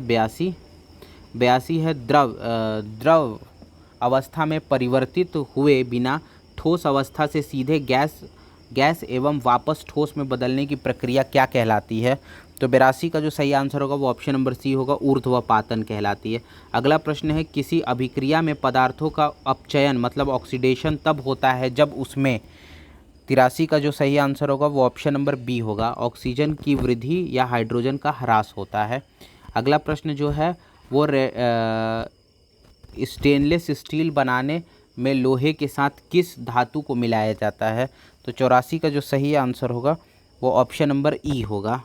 82 है, द्रव अवस्था में परिवर्तित हुए बिना ठोस अवस्था से सीधे गैस एवं वापस ठोस में बदलने की प्रक्रिया क्या कहलाती है? तो 82 का जो सही आंसर होगा वो ऑप्शन नंबर सी होगा, ऊर्ध्वपातन कहलाती है। अगला प्रश्न है, किसी अभिक्रिया में पदार्थों का अपचयन मतलब ऑक्सीडेशन तब होता है जब उसमें, 83 का जो सही आंसर होगा वो ऑप्शन नंबर बी होगा, ऑक्सीजन की वृद्धि या हाइड्रोजन का ह्रास होता है। अगला प्रश्न जो है वो स्टेनलेस स्टील बनाने में लोहे के साथ किस धातु को मिलाया जाता है? तो 84 का जो सही आंसर होगा वो ऑप्शन नंबर ई होगा,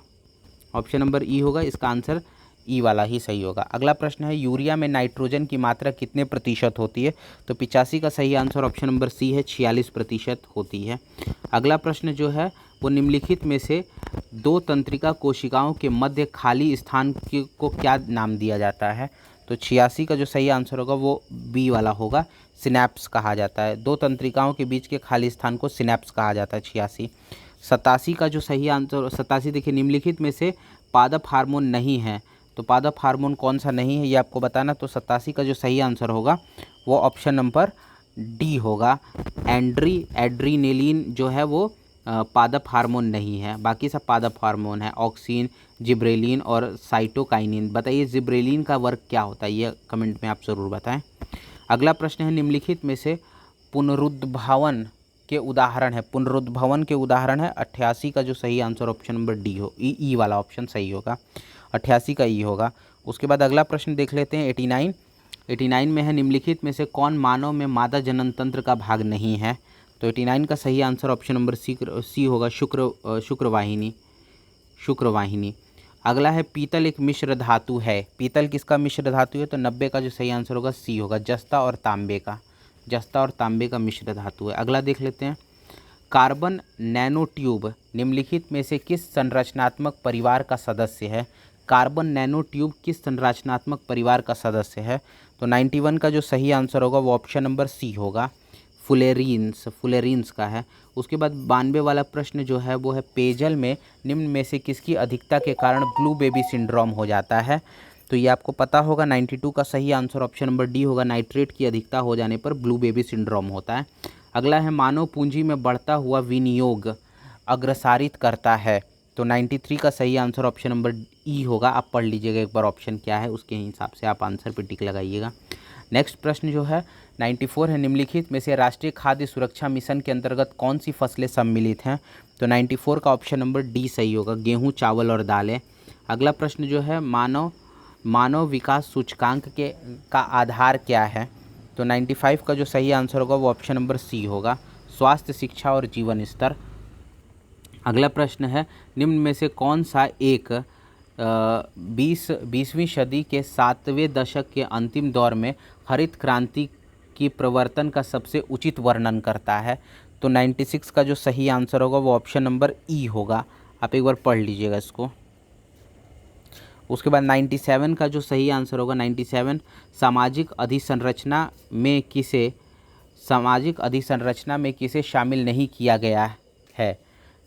ऑप्शन नंबर ई होगा, इसका आंसर ई वाला ही सही होगा। अगला प्रश्न है, यूरिया में नाइट्रोजन की मात्रा कितने प्रतिशत होती है? तो 85 का सही आंसर ऑप्शन नंबर सी है, 46% होती है। अगला प्रश्न जो है वो निम्नलिखित में से दो तंत्रिका कोशिकाओं के मध्य खाली स्थान को क्या नाम दिया जाता है? तो 86 का जो सही आंसर होगा वो बी वाला होगा, सिनैप्स कहा जाता है। दो तंत्रिकाओं के बीच के खाली स्थान को सिनैप्स कहा जाता है। 86। 87 का जो सही आंसर 87 देखिए, निम्नलिखित में से पादप हार्मोन नहीं है, तो पादप हार्मोन कौन सा नहीं है ये आपको बताना। तो 87 का जो सही आंसर होगा वो ऑप्शन नंबर डी होगा, एड्रीनेलिन जो है वो पादप हार्मोन नहीं है, बाकी सब पादप हार्मोन है, ऑक्सिन, जिब्रेलिन और साइटोकाइनिन। बताइए जिब्रेलिन का वर्क क्या होता है, ये कमेंट में आप ज़रूर बताएं। अगला प्रश्न है, निम्नलिखित में से पुनरुद्भवन के उदाहरण है, पुनरुद्भवन के उदाहरण है। 88 का जो सही आंसर ऑप्शन नंबर डी हो, ई वाला ऑप्शन सही होगा, 88 का ई होगा। उसके बाद अगला प्रश्न देख लेते हैं 89 में है, निम्नलिखित में से कौन मानव में मादा जनन तंत्र का भाग नहीं है? तो 89 का सही आंसर ऑप्शन नंबर सी होगा, शुक्रवाहिनी। अगला है, पीतल एक मिश्र धातु है, पीतल किसका मिश्र धातु है? तो 90 का जो सही आंसर होगा सी होगा, जस्ता और तांबे का मिश्र धातु है। अगला देख लेते हैं, कार्बन नैनोट्यूब निम्नलिखित में से किस संरचनात्मक परिवार का सदस्य है? कार्बन नैनोट्यूब किस संरचनात्मक परिवार का सदस्य है? तो 91 का जो सही आंसर होगा वो ऑप्शन नंबर सी होगा, फुलेरीन्स का है। उसके बाद 92 वाला प्रश्न जो है वो है, पेयजल में निम्न में से किसकी अधिकता के कारण ब्लू बेबी सिंड्रोम हो जाता है? तो ये आपको पता होगा, 92 का सही आंसर ऑप्शन नंबर डी होगा, नाइट्रेट की अधिकता हो जाने पर ब्लू बेबी सिंड्रोम होता है। अगला है, मानव पूंजी में बढ़ता हुआ विनियोग अग्रसारित करता है। तो 93 का सही आंसर ऑप्शन नंबर ई होगा। आप पढ़ लीजिएगा एक बार ऑप्शन क्या है, उसके हिसाब से आप आंसर पे टिक लगाइएगा। नेक्स्ट प्रश्न जो है 94 है, निम्नलिखित में से राष्ट्रीय खाद्य सुरक्षा मिशन के अंतर्गत कौन सी फसलें सम्मिलित हैं? तो 94 का ऑप्शन नंबर डी सही होगा, गेहूँ, चावल और दालें। अगला प्रश्न जो है, मानव विकास सूचकांक का आधार क्या है? तो 95 का जो सही आंसर होगा वो ऑप्शन नंबर सी होगा, स्वास्थ्य, शिक्षा और जीवन स्तर। अगला प्रश्न है, निम्न में से कौन सा एक 20वीं सदी के 7वें दशक के अंतिम दौर में हरित क्रांति की प्रवर्तन का सबसे उचित वर्णन करता है? तो 96 का जो सही आंसर होगा वो ऑप्शन नंबर ई होगा। आप एक बार पढ़ लीजिएगा इसको। उसके बाद 97 का जो सही आंसर होगा, 97 सामाजिक अधिसंरचना में किसे शामिल नहीं किया गया है?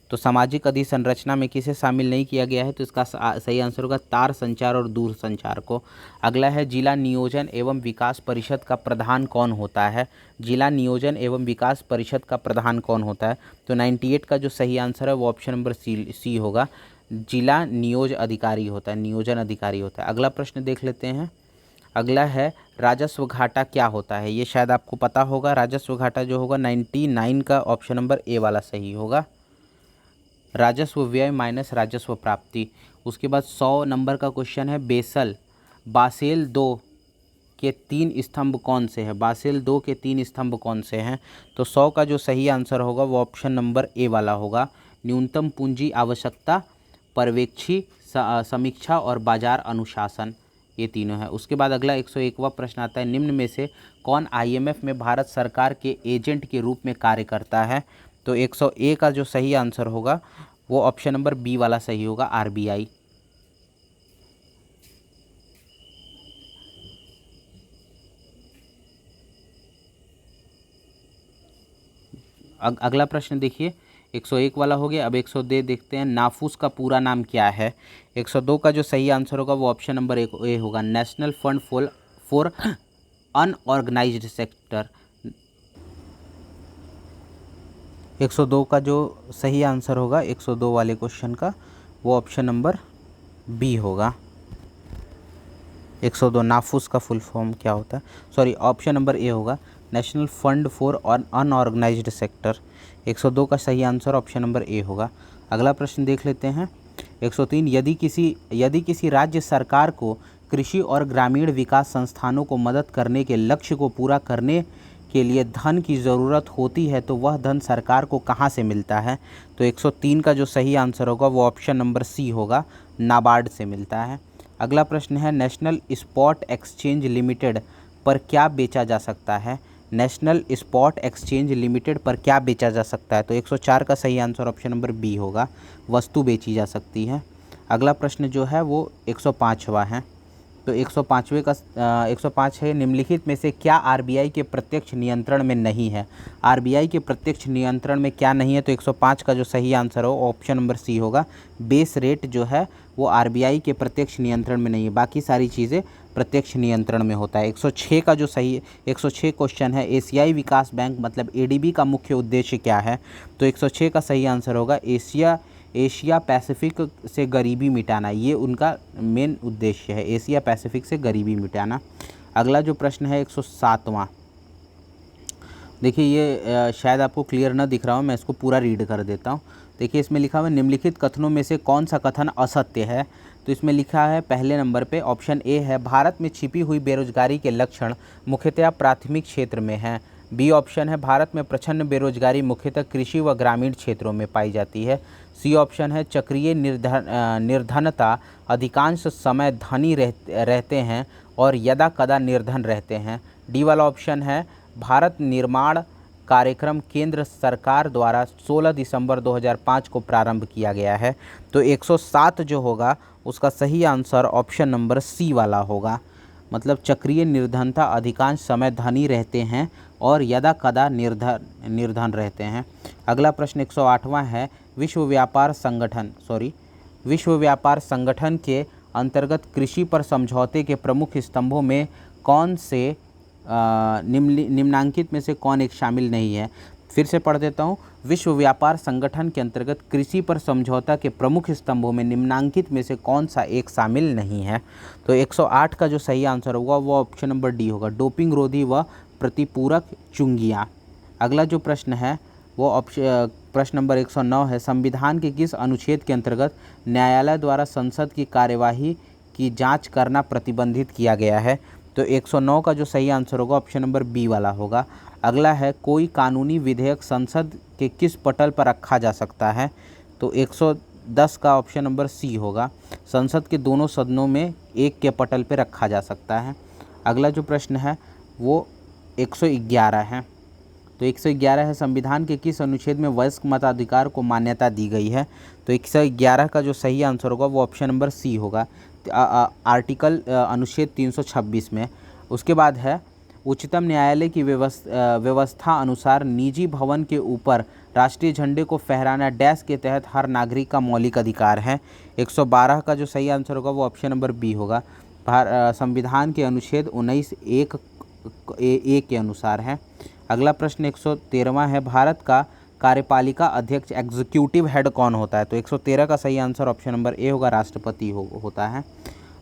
तो सामाजिक अधिसंरचना में किसे शामिल नहीं किया गया है? तो इसका सही आंसर होगा तार संचार और दूर संचार को। अगला है, जिला नियोजन एवं विकास परिषद का प्रधान कौन होता है? जिला नियोजन एवं विकास परिषद का प्रधान कौन होता है? तो 98 का जो सही आंसर है वो ऑप्शन नंबर सी होगा, जिला नियोजन अधिकारी होता है। अगला प्रश्न देख लेते हैं। अगला है, राजस्व घाटा क्या होता है? ये शायद आपको पता होगा। राजस्व घाटा जो होगा 99 का ऑप्शन नंबर ए वाला सही होगा, राजस्व व्यय माइनस राजस्व प्राप्ति। उसके बाद 100 नंबर का क्वेश्चन है, बासेल 2 के 3 स्तंभ कौन से हैं? बासेल 2 के 3 स्तंभ कौन से हैं? तो 100 का जो सही आंसर होगा वो ऑप्शन नंबर ए वाला होगा, न्यूनतम पूंजी आवश्यकता, पर्यवेक्षी समीक्षा और बाजार अनुशासन, ये तीनों है। उसके बाद अगला 101वां प्रश्न आता है, निम्न में से कौन IMF में भारत सरकार के एजेंट के रूप में कार्य करता है? तो 101 का जो सही आंसर होगा वो ऑप्शन नंबर बी वाला सही होगा, RBI। अगला प्रश्न देखिए, 101 वाला हो गया। अब 102 देखते हैं, नाफूस का पूरा नाम क्या है? 102 का जो सही आंसर होगा वो ऑप्शन नंबर ए होगा, national fund for unorganised sector. 102 का जो सही आंसर होगा 102 वाले क्वेश्चन का वो ऑप्शन नंबर बी होगा, 102। नाफूस का फुल फॉर्म क्या होता है? सॉरी, ऑप्शन नंबर ए होगा, national fund for unorganised sector. 102 का सही आंसर ऑप्शन नंबर ए होगा। अगला प्रश्न देख लेते हैं, 103, यदि किसी राज्य सरकार को कृषि और ग्रामीण विकास संस्थानों को मदद करने के लक्ष्य को पूरा करने के लिए धन की ज़रूरत होती है तो वह धन सरकार को कहाँ से मिलता है? तो 103 का जो सही आंसर होगा वो ऑप्शन नंबर सी होगा, नाबार्ड से मिलता है। अगला प्रश्न है, नेशनल स्पॉट एक्सचेंज लिमिटेड पर क्या बेचा जा सकता है? नेशनल स्पॉट एक्सचेंज लिमिटेड पर क्या बेचा जा सकता है? तो 104 का सही आंसर ऑप्शन नंबर बी होगा, वस्तु बेची जा सकती है। अगला प्रश्न जो है वो 105वां है। तो 105वें का 105 है, निम्नलिखित में से क्या आरबीआई के प्रत्यक्ष नियंत्रण में नहीं है? आरबीआई के प्रत्यक्ष नियंत्रण में क्या नहीं है? तो 105 का जो सही आंसर हो ऑप्शन नंबर सी होगा, बेस रेट जो है वो आरबीआई के प्रत्यक्ष नियंत्रण में नहीं है, बाकी सारी चीज़ें प्रत्यक्ष नियंत्रण में होता है। 106 का जो सही 106 क्वेश्चन है, एशियाई विकास बैंक मतलब एडीबी का मुख्य उद्देश्य क्या है? तो 106 का सही आंसर होगा एशिया पैसिफिक से गरीबी मिटाना, ये उनका मेन उद्देश्य है, एशिया पैसिफिक से गरीबी मिटाना। अगला जो प्रश्न है 107वां, देखिए ये शायद आपको क्लियर ना दिख रहा हो, मैं इसको पूरा रीड कर देता हूँ। देखिए इसमें लिखा हुआ है निम्नलिखित कथनों में से कौन सा कथन असत्य है? तो इसमें लिखा है पहले नंबर पे ऑप्शन ए है, भारत में छिपी हुई बेरोजगारी के लक्षण मुख्यतः प्राथमिक क्षेत्र में हैं। बी ऑप्शन है, भारत में प्रचंड बेरोजगारी मुख्यतः कृषि व ग्रामीण क्षेत्रों में पाई जाती है। सी ऑप्शन है, चक्रीय निर्धनता अधिकांश समय धनी रहते हैं और यदा कदा निर्धन रहते हैं। डी वाला ऑप्शन है, भारत निर्माण कार्यक्रम केंद्र सरकार द्वारा 16 दिसंबर 2005 को प्रारंभ किया गया है। तो 107 जो होगा उसका सही आंसर ऑप्शन नंबर सी वाला होगा, मतलब चक्रीय निर्धनता अधिकांश समय धनी रहते हैं और यदा कदा निर्धन रहते हैं। अगला प्रश्न 108वां है, विश्व व्यापार संगठन के अंतर्गत कृषि पर समझौते के प्रमुख स्तंभों में कौन से निम्नांकित में से कौन एक शामिल नहीं है? फिर से पढ़ देता हूँ, विश्व व्यापार संगठन के अंतर्गत कृषि पर समझौता के प्रमुख स्तंभों में निम्नांकित में से कौन सा एक शामिल नहीं है? तो 108 का जो सही आंसर होगा वो ऑप्शन नंबर डी होगा, डोपिंग रोधी व प्रतिपूरक चुंगियाँ। अगला जो प्रश्न है वो प्रश्न नंबर 109 है, संविधान के किस अनुच्छेद के अंतर्गत न्यायालय द्वारा संसद की कार्यवाही की जांच करना प्रतिबंधित किया गया है? तो 109 का जो सही आंसर होगा ऑप्शन नंबर बी वाला होगा। अगला है, कोई कानूनी विधेयक संसद के किस पटल पर रखा जा सकता है? तो 110 का ऑप्शन नंबर सी होगा, संसद के दोनों सदनों में एक के पटल पर रखा जा सकता है। अगला जो प्रश्न है वो 111 है। तो 111 है, संविधान के किस अनुच्छेद में वयस्क मताधिकार को मान्यता दी गई है? तो 111 का जो सही आंसर होगा वो ऑप्शन नंबर सी होगा, आर्टिकल अनुच्छेद 326 में। उसके बाद है, उच्चतम न्यायालय की व्यवस्था अनुसार निजी भवन के ऊपर राष्ट्रीय झंडे को फहराना डैश के तहत हर नागरिक का मौलिक अधिकार है। 112 का जो सही आंसर होगा वो ऑप्शन नंबर बी होगा, संविधान के अनुच्छेद 19(1) ए के अनुसार है। अगला प्रश्न 113वां है, भारत का कार्यपालिका अध्यक्ष एग्जीक्यूटिव हेड कौन होता है? तो 113 का सही आंसर ऑप्शन नंबर ए होगा, राष्ट्रपति होता है।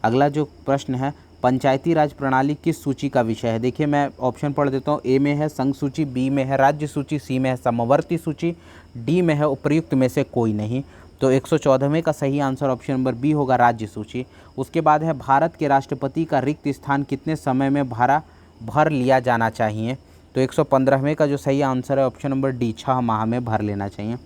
अगला जो प्रश्न है, पंचायती राज प्रणाली किस सूची का विषय है? देखिए मैं ऑप्शन पढ़ देता हूँ, ए में है संघ सूची, बी में है राज्य सूची, सी में है समवर्ती सूची, डी में है उपर्युक्त में से कोई नहीं। तो 114वें का सही आंसर ऑप्शन नंबर बी होगा, राज्य सूची। उसके बाद है, भारत के राष्ट्रपति का रिक्त स्थान कितने समय में भर लिया जाना चाहिए? तो 115वें का जो सही आंसर है ऑप्शन नंबर डी, 6 माह में भर लेना चाहिए।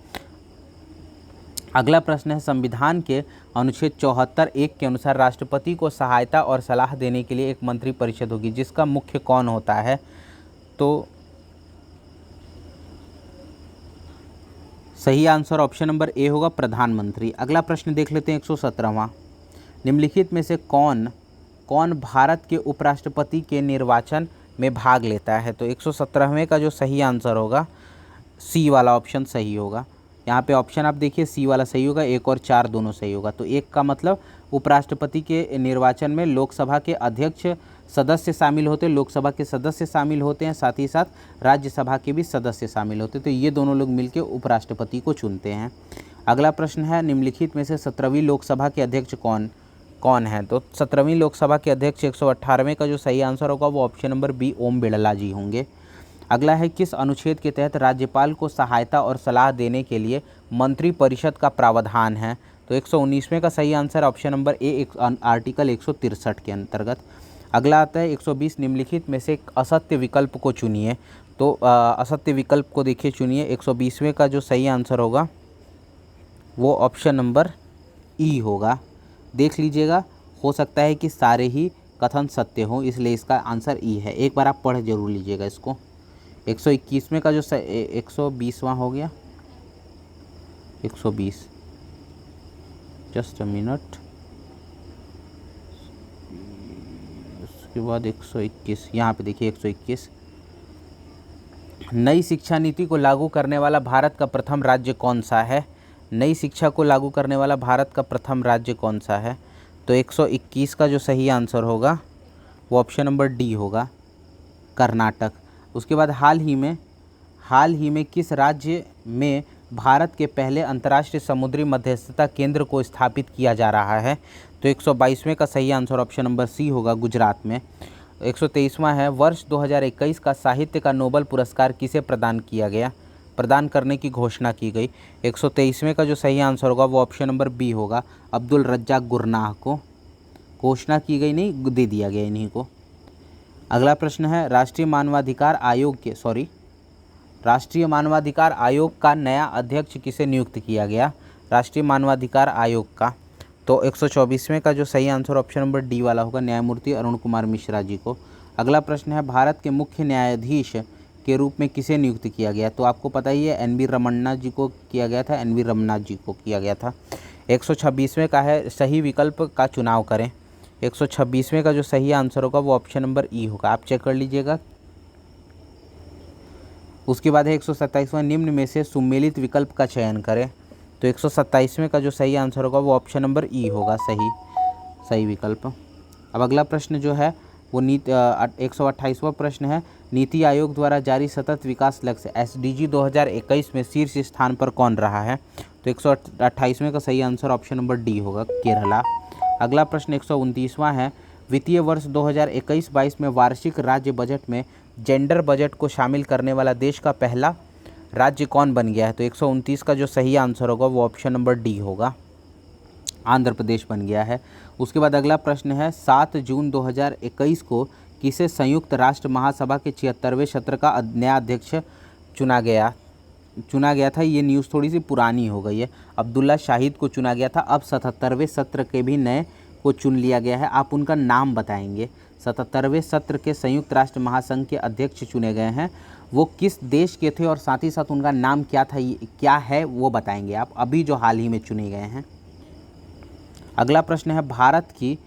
अगला प्रश्न है, संविधान के अनुच्छेद 74(1) के अनुसार राष्ट्रपति को सहायता और सलाह देने के लिए एक मंत्री परिषद होगी, जिसका मुख्य कौन होता है? तो सही आंसर ऑप्शन नंबर ए होगा, प्रधानमंत्री। अगला प्रश्न देख लेते हैं 117वां, निम्नलिखित में से कौन भारत के उपराष्ट्रपति के निर्वाचन में भाग लेता है? तो 117वें का जो सही आंसर होगा सी वाला ऑप्शन सही होगा। यहाँ पे ऑप्शन आप देखिए, सी वाला सही होगा, 1 और 4 दोनों सही होगा। तो 1 का मतलब उपराष्ट्रपति के निर्वाचन में लोकसभा के अध्यक्ष सदस्य शामिल होते हैं, लोकसभा के सदस्य शामिल होते हैं, साथ ही साथ राज्यसभा के भी सदस्य शामिल होते हैं। तो ये दोनों लोग मिलकर उपराष्ट्रपति को चुनते हैं। अगला प्रश्न है, निम्नलिखित में से 17वीं लोकसभा के अध्यक्ष कौन है? तो 17वीं लोकसभा के अध्यक्ष 118वें का जो सही आंसर होगा वो option number B, Om Birla जी होंगे। अगला है, किस अनुच्छेद के तहत राज्यपाल को सहायता और सलाह देने के लिए मंत्री परिषद का प्रावधान है? तो 119वें का सही answer option number A, article 163 के अंतर्गत। अगला आता है 120, निम्नलिखित में से एक असत्य विकल्प को चुनिए। तो असत्य विकल्प को देखिए चुनिए। 120वें का जो सही आंसर होगा वो ऑप्शन नंबर ई होगा। देख लीजिएगा, हो सकता है कि सारे ही कथन सत्य हों, इसलिए इसका आंसर ई है। एक बार आप पढ़ जरूर लीजिएगा इसको। 121वें का जो 120वां हो गया 120, जस्ट अ मिनट, उसके बाद 121, यहाँ पे देखिए 121। नई शिक्षा नीति को लागू करने वाला भारत का प्रथम राज्य कौन सा है? नई शिक्षा को लागू करने वाला भारत का प्रथम राज्य कौन सा है? तो 121 का जो सही आंसर होगा वो ऑप्शन नंबर डी होगा, कर्नाटक। उसके बाद हाल ही में किस राज्य में भारत के पहले अंतर्राष्ट्रीय समुद्री मध्यस्थता केंद्र को स्थापित किया जा रहा है? तो 122वें का सही आंसर ऑप्शन नंबर सी होगा, गुजरात में। 123वां है, वर्ष 2021 का साहित्य का नोबेल पुरस्कार किसे प्रदान करने की घोषणा की गई? 123वें का जो सही आंसर होगा वो ऑप्शन नंबर बी होगा, अब्दुल रज्जाक गुरनाह को। घोषणा की गई नहीं, दे दिया गया इन्हीं को। अगला प्रश्न है, राष्ट्रीय मानवाधिकार आयोग का नया अध्यक्ष किसे नियुक्त किया गया? राष्ट्रीय मानवाधिकार आयोग का, तो 124वें का जो सही आंसर ऑप्शन नंबर डी वाला होगा, न्यायमूर्ति अरुण कुमार मिश्रा जी को। अगला प्रश्न है, भारत के मुख्य न्यायाधीश के रूप में किसे नियुक्त किया गया? तो आपको पता ही है एन वी रमन्ना जी को किया गया था, एन वी रमन्ना जी को किया गया था। 126वें का है, सही विकल्प का चुनाव करें। 126वें का जो सही आंसर होगा वो ऑप्शन नंबर ई होगा, आप चेक कर लीजिएगा। उसके बाद है 127वां, निम्न में से सुमेलित विकल्प का चयन करें। तो 127वें का जो सही आंसर होगा वो ऑप्शन नंबर ई होगा, सही विकल्प। अब अगला प्रश्न जो है वो 128वां प्रश्न है, नीति आयोग द्वारा जारी सतत विकास लक्ष्य SDG 2021 में शीर्ष स्थान पर कौन रहा है? तो 128वें का सही आंसर ऑप्शन नंबर डी होगा, केरला। अगला प्रश्न 129वां है, वित्तीय वर्ष 2021-22 में वार्षिक राज्य बजट में जेंडर बजट को शामिल करने वाला देश का पहला राज्य कौन बन गया है? तो 129 का जो सही आंसर होगा वो ऑप्शन नंबर डी होगा, आंध्र प्रदेश बन गया है। उसके बाद अगला प्रश्न है, 7 जून 2021 को किसे संयुक्त राष्ट्र महासभा के 76वें सत्र का नया अध्यक्ष चुना गया था? ये न्यूज़ थोड़ी सी पुरानी हो गई है। अब्दुल्ला शाहिद को चुना गया था, अब 77वें सत्र के भी नए को चुन लिया गया है। आप उनका नाम बताएंगे। 77वें सत्र के संयुक्त राष्ट्र महासंघ के अध्यक्ष चुने गए हैं, वो किस देश के थे और साथ ही साथ उनका नाम क्या है वो बताएंगे आप, अभी जो हाल ही में चुने गए हैं। अगला प्रश्न है, भारत की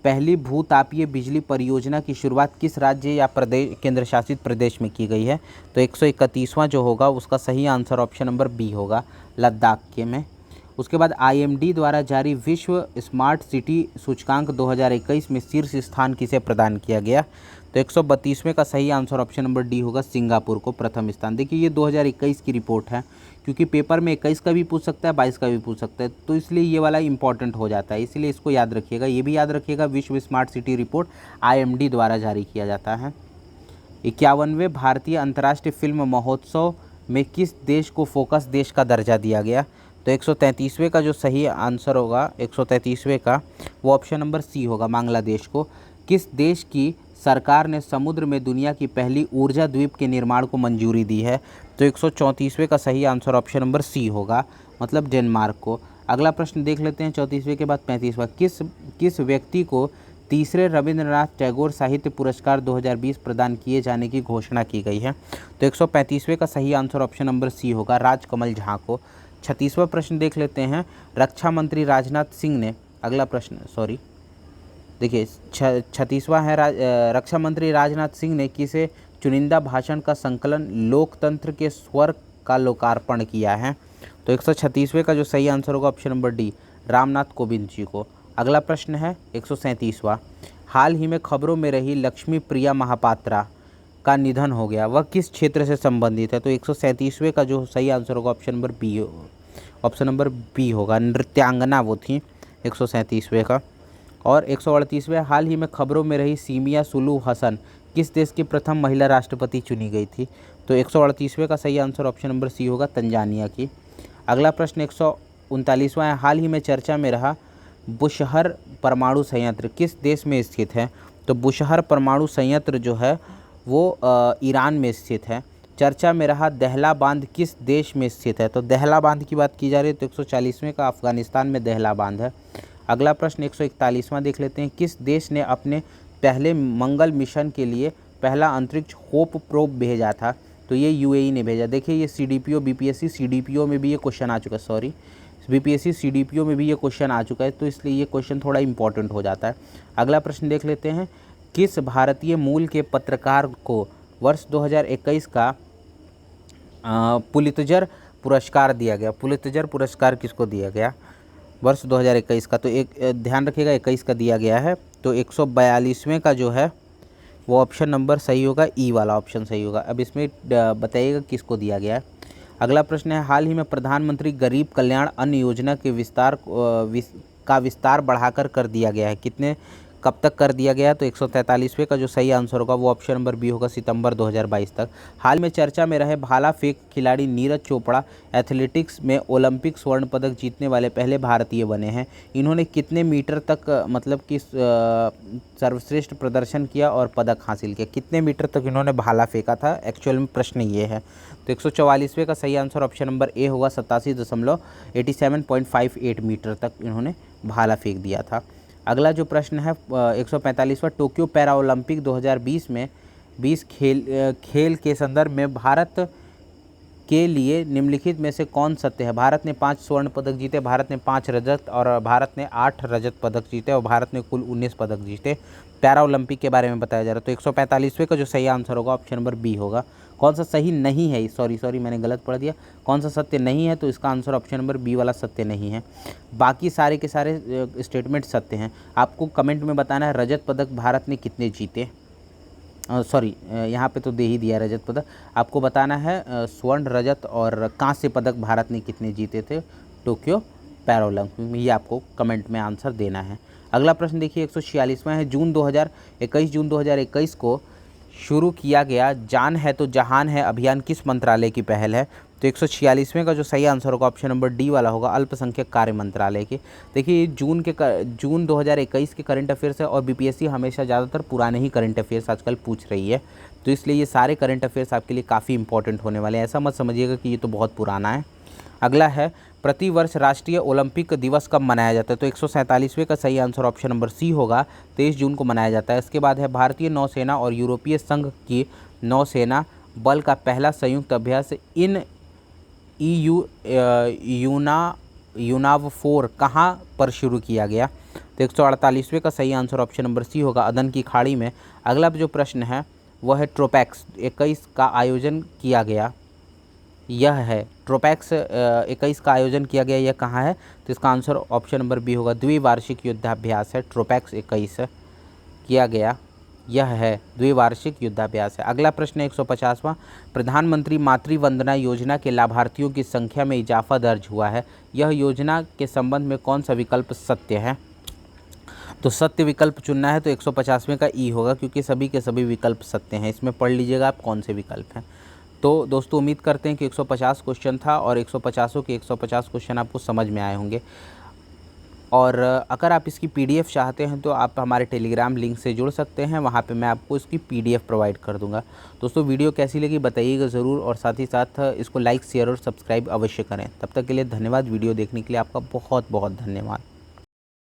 पहली भूतापीय बिजली परियोजना की शुरुआत किस राज्य या केंद्र शासित प्रदेश में की गई है? तो 131वां जो होगा उसका सही आंसर ऑप्शन नंबर बी होगा, लद्दाख के में। उसके बाद IMD द्वारा जारी विश्व स्मार्ट सिटी सूचकांक 2021 में शीर्ष स्थान किसे प्रदान किया गया? तो 132वें का सही आंसर ऑप्शन नंबर डी होगा, सिंगापुर को प्रथम स्थान। देखिए ये 2021 की रिपोर्ट है, क्योंकि पेपर में 21 का भी पूछ सकता है, 22 का भी पूछ सकता है, तो इसलिए ये वाला इंपॉर्टेंट हो जाता है, इसलिए इसको याद रखिएगा। ये भी याद रखिएगा, विश्व स्मार्ट सिटी रिपोर्ट IMD द्वारा जारी किया जाता है। 51वें भारतीय अंतर्राष्ट्रीय फिल्म महोत्सव में किस देश को फोकस देश का दर्जा दिया गया? तो 133वें का जो सही आंसर होगा 133वें का वो ऑप्शन नंबर सी होगा, बांग्लादेश को। किस देश की सरकार ने समुद्र में दुनिया की पहली ऊर्जा द्वीप के निर्माण को मंजूरी दी है? तो 134वें का सही आंसर ऑप्शन नंबर सी होगा, मतलब डेनमार्क को। अगला प्रश्न देख लेते हैं 34वें के बाद 35वां, किस व्यक्ति को तीसरे रविंद्रनाथ टैगोर साहित्य पुरस्कार 2020 प्रदान किए जाने की घोषणा की गई है? तो 135वें का सही आंसर ऑप्शन नंबर सी होगा, राजकमल झा को। 36वां प्रश्न देख लेते हैं, रक्षा मंत्री राजनाथ सिंह ने, अगला प्रश्न देखिए 36वां है, रक्षा मंत्री राजनाथ सिंह ने किसे चुनिंदा भाषण का संकलन लोकतंत्र के स्वर का लोकार्पण किया है? तो 136वें का जो सही आंसर होगा option number D, Ramnath Kovind ji को। अगला प्रश्न है 137वां, हाल ही में खबरों में रही लक्ष्मी प्रिया महापात्रा का निधन हो गया, वह किस क्षेत्र से संबंधित है? तो 137वें का जो सही आंसर होगा ऑप्शन नंबर बी होगा, नृत्यांगना वो थी 137वें का। और 138वें, हाल ही में खबरों में रही सीमिया सुलू हसन किस देश की प्रथम महिला राष्ट्रपति चुनी गई थी? तो 138वें का सही आंसर ऑप्शन नंबर सी होगा, तंजानिया की। अगला प्रश्न 139वां है, हाल ही में चर्चा में रहा बुशहर परमाणु संयंत्र किस देश में स्थित है? तो बुशहर परमाणु संयंत्र जो है वो ईरान में स्थित है। चर्चा में रहा दहला बांध किस देश में स्थित है? तो दहला बांध की बात की जा रही है, तो 140वें का अफगानिस्तान में दहला बांध है। अगला प्रश्न 141वां देख लेते हैं, किस देश ने अपने पहले मंगल मिशन के लिए पहला अंतरिक्ष होप प्रोब भेजा था, तो ये यूएई ने भेजा। देखिए ये सीडीपीओ बीपीएससी सीडीपीओ में भी ये क्वेश्चन आ चुका है, सॉरी बीपीएससी सीडीपीओ में भी ये क्वेश्चन आ चुका है, तो इसलिए ये क्वेश्चन थोड़ा इंपॉर्टेंट हो जाता है। अगला प्रश्न देख लेते हैं, किस भारतीय मूल के पत्रकार को वर्ष 2021 का पुलित्जर पुरस्कार दिया गया? पुलित्जर पुरस्कार किसको दिया गया वर्ष 2021 का? तो एक ध्यान रखिएगा 21 का दिया गया है, तो 142वें का जो है वो ऑप्शन नंबर सही होगा, ई वाला ऑप्शन सही होगा। अब इसमें बताइएगा किसको दिया गया है। अगला प्रश्न है, हाल ही में प्रधानमंत्री गरीब कल्याण अन्न योजना के विस्तार बढ़ाकर कर दिया गया है, कितने कब तक कर दिया गया? तो 143वें का जो सही आंसर होगा वो ऑप्शन नंबर बी होगा, सितंबर 2022 तक। हाल में चर्चा में रहे भाला फेंक खिलाड़ी नीरज चोपड़ा एथलेटिक्स में ओलंपिक स्वर्ण पदक जीतने वाले पहले भारतीय बने हैं। इन्होंने कितने मीटर तक मतलब कि सर्वश्रेष्ठ प्रदर्शन किया और पदक हासिल किया? कितने मीटर तक इन्होंने भाला फेंका था, एक्चुअल में प्रश्न ये है। तो 144वें का सही आंसर ऑप्शन नंबर ए होगा, 87.58 मीटर तक इन्होंने भाला फेंक दिया था। अगला जो प्रश्न है 145वां, टोक्यो पैरा ओलंपिक 2020 में 20 खेल के संदर्भ में भारत के लिए निम्नलिखित में से कौन सत्य है? भारत ने 5 स्वर्ण पदक जीते, भारत ने 5 रजत और भारत ने 8 रजत पदक जीते और भारत ने कुल 19 पदक जीते। पैरा ओलंपिक के बारे में बताया जा रहा है। तो 145वें का जो सही आंसर होगा ऑप्शन नंबर बी होगा। कौन सा सही नहीं है, सॉरी मैंने गलत पढ़ दिया, कौन सा सत्य नहीं है? तो इसका आंसर ऑप्शन नंबर बी वाला सत्य नहीं है। बाकी सारे के सारे स्टेटमेंट सत्य हैं। आपको कमेंट में बताना है रजत पदक भारत ने कितने जीते, सॉरी यहाँ पे तो दे ही दिया रजत पदक। आपको बताना है स्वर्ण रजत और कांस्य पदक भारत ने कितने जीते थे टोक्यो पैरा ओलंपिक में, ये आपको कमेंट में आंसर देना है। अगला प्रश्न देखिए 146वां है, जून 2021 को शुरू किया गया जान है तो जहान है अभियान किस मंत्रालय की पहल है? तो 146वें का जो सही आंसर होगा ऑप्शन नंबर डी वाला होगा, अल्पसंख्यक कार्य मंत्रालय की। देखिए जून 2021 के करंट अफेयर्स है और बीपीएससी हमेशा ज़्यादातर पुराने ही करंट अफेयर्स आजकल पूछ रही है, तो इसलिए ये सारे करंट अफेयर्स आपके लिए काफ़ी इंपॉर्टेंट होने वाले हैं। ऐसा मत समझिएगा कि ये तो बहुत पुराना है। अगला है, प्रतिवर्ष राष्ट्रीय ओलंपिक दिवस कब मनाया जाता है? तो 147वें का सही आंसर ऑप्शन नंबर सी होगा, 23 जून को मनाया जाता है। इसके बाद है, भारतीय नौसेना और यूरोपीय संघ की नौसेना बल का पहला संयुक्त अभ्यास इन यूनाव-4 कहाँ पर शुरू किया गया? तो 148वें का सही आंसर ऑप्शन नंबर सी होगा, अदन की खाड़ी में। अगला जो प्रश्न है वह है, ट्रोपैक्स 21 का आयोजन किया गया, यह है ट्रोपैक्स 21 का आयोजन किया गया, यह कहाँ है? तो इसका आंसर ऑप्शन नंबर बी होगा, द्विवार्षिक युद्धाभ्यास है ट्रोपैक्स 21 किया गया, यह है द्विवार्षिक युद्धाभ्यास है। अगला प्रश्न है 150वां, प्रधानमंत्री मातृ वंदना योजना के लाभार्थियों की संख्या में इजाफा दर्ज हुआ है, यह योजना के संबंध में कौन सा विकल्प सत्य है? तो सत्य विकल्प चुनना है, तो 150वें का ई होगा, क्योंकि सभी के सभी विकल्प सत्य हैं। इसमें पढ़ लीजिएगा आप कौन से विकल्प हैं। तो दोस्तों उम्मीद करते हैं कि 150 क्वेश्चन था और 150 के 150 क्वेश्चन आपको समझ में आए होंगे। और अगर आप इसकी पीडीएफ चाहते हैं तो आप हमारे टेलीग्राम लिंक से जुड़ सकते हैं, वहाँ पे मैं आपको इसकी पीडीएफ प्रोवाइड कर दूँगा। दोस्तों वीडियो कैसी लगी बताइएगा ज़रूर, और साथ ही साथ इसको लाइक शेयर और सब्सक्राइब अवश्य करें। तब तक के लिए धन्यवाद। वीडियो देखने के लिए आपका बहुत बहुत धन्यवाद।